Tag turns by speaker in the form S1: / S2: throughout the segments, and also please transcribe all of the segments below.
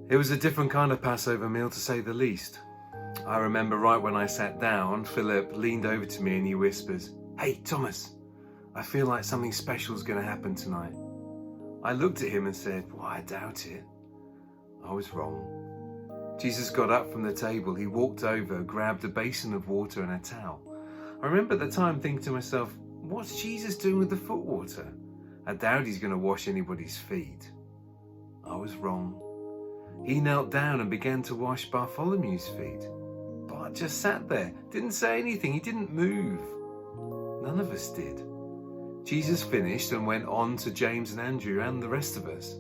S1: It was a different kind of Passover meal, to say the least. I remember right when I sat down, Philip leaned over to me and he whispers, "Hey, Thomas, I feel like something special is going to happen tonight." I looked at him and said, "Well, I doubt it." I was wrong. Jesus got up from the table. He walked over, grabbed a basin of water and a towel. I remember at the time thinking to myself, what's Jesus doing with the foot water? I doubt he's going to wash anybody's feet. I was wrong. He knelt down and began to wash Bartholomew's feet. Bart just sat there, didn't say anything, he didn't move. None of us did. Jesus finished and went on to James and Andrew and the rest of us.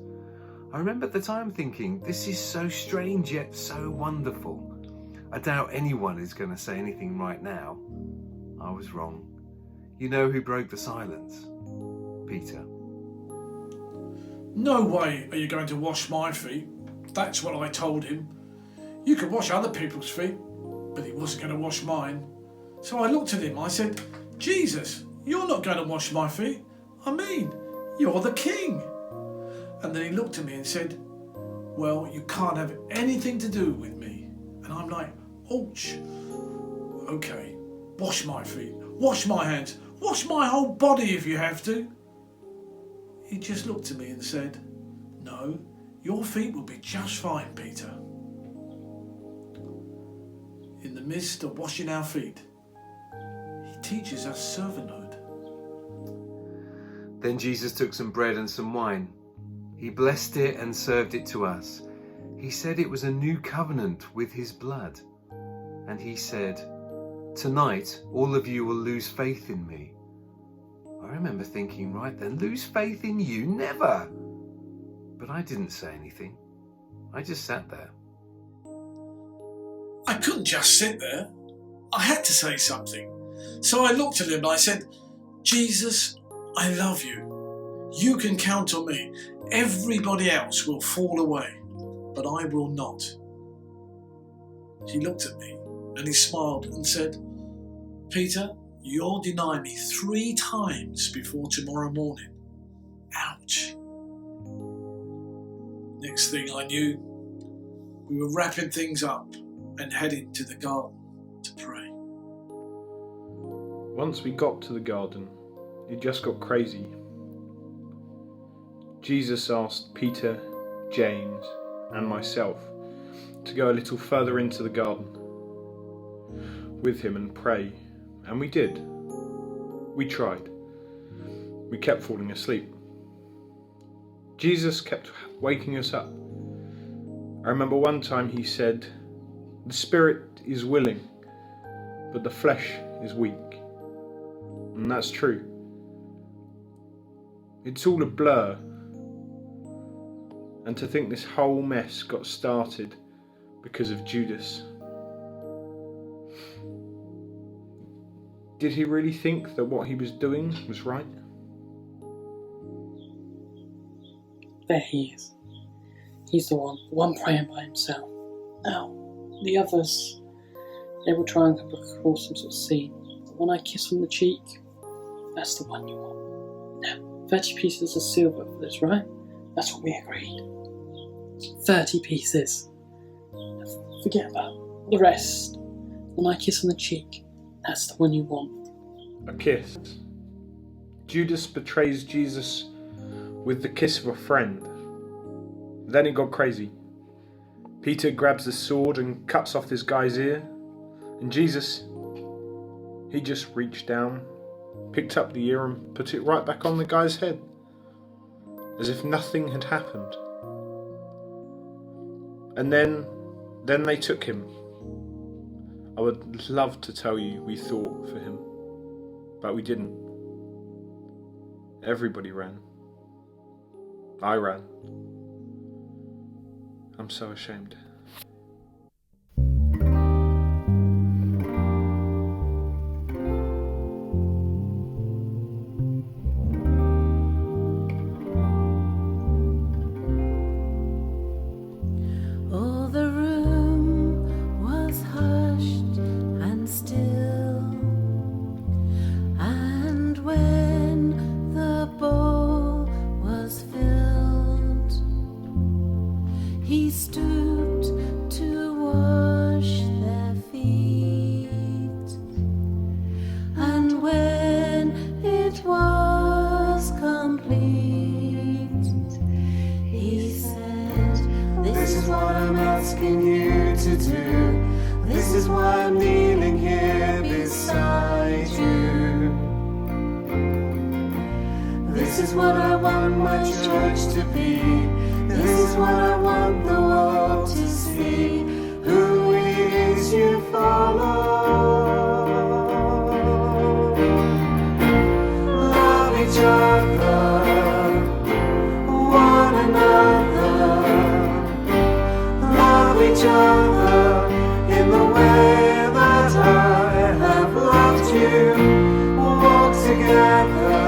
S1: I remember at the time thinking, this is so strange yet so wonderful. I doubt anyone is going to say anything right now. I was wrong. You know who broke the silence? Peter.
S2: "No way are you going to wash my feet." That's what I told him. You could wash other people's feet, but he wasn't going to wash mine. So I looked at him. I said, "Jesus, you're not going to wash my feet. I mean, you're the king." And then he looked at me and said, "Well, you can't have anything to do with me." And I'm like, ouch. Okay, wash my feet, wash my hands, wash my whole body if you have to. He just looked at me and said, "No, your feet will be just fine, Peter." In the midst of washing our feet, he teaches us servanthood.
S1: Then Jesus took some bread and some wine. He blessed it and served it to us. He said it was a new covenant with his blood. And he said, "Tonight, all of you will lose faith in me." I remember thinking, right then, lose faith in you? Never! But I didn't say anything. I just sat there.
S2: I couldn't just sit there. I had to say something. So I looked at him and I said, "Jesus, I love you. You can count on me. Everybody else will fall away, but I will not." He looked at me and he smiled and said, "Peter, you'll deny me 3 times before tomorrow morning." Ouch. Next thing I knew, we were wrapping things up and heading to the garden to pray.
S3: Once we got to the garden, it just got crazy. Jesus asked Peter, James, and myself to go a little further into the garden with him and pray, and we did. We tried. We kept falling asleep. Jesus kept waking us up. I remember one time he said, "The spirit is willing, but the flesh is weak." And that's true. It's all a blur. And to think this whole mess got started because of Judas. Did he really think that what he was doing was right?
S4: There he is. He's the one praying by himself. Now, the others, they will try and come across some sort of scene. But when I kiss on the cheek, that's the one you want. Now, 30 pieces of silver for this, right? That's what we agreed. 30 pieces. Forget about the rest. When I kiss on the cheek, that's the one you want.
S3: A kiss. Judas betrays Jesus with the kiss of a friend. Then it got crazy. Peter grabs the sword and cuts off this guy's ear. And Jesus, he just reached down, picked up the ear and put it right back on the guy's head, as if nothing had happened. And then they took him. I would love to tell you we thought for him, but we didn't. Everybody ran. I ran. I'm so ashamed.
S5: All the room was hushed and still, and when the bowl was filled, This is what I want my church to be. This is what I want the world to see. Who it is you follow. Love each other, one another. Love each other in the way that I have loved you. Walk together,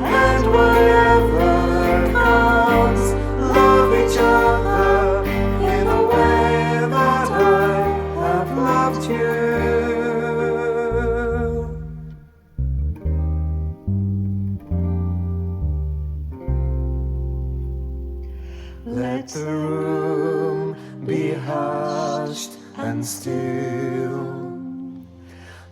S5: and whatever comes, love each other in the way that I have loved you. Let the room be hushed and still.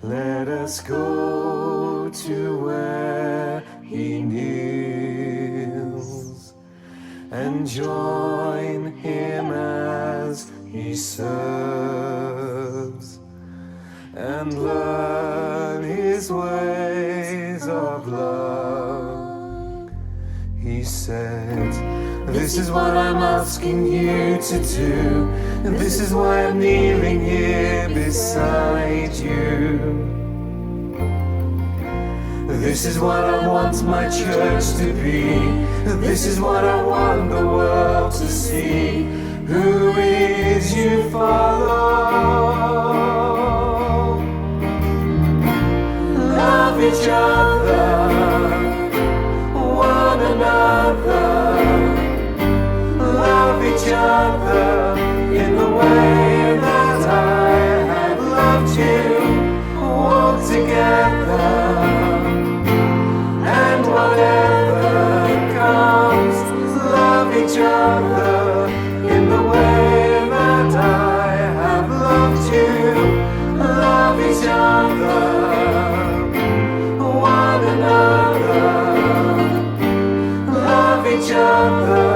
S5: Let us go to where he kneels and join him as he serves and learn his ways of love. He said, this is what I'm asking you to do, and this is why I'm kneeling here beside you. This is what I want my church to be. This is what I want the world to see. Who it is you follow. Love each other, one another. Love each other in the way that I have loved you. Walk together, and whatever comes, love each other in the way that I have loved you. Love each other, one another. Love each other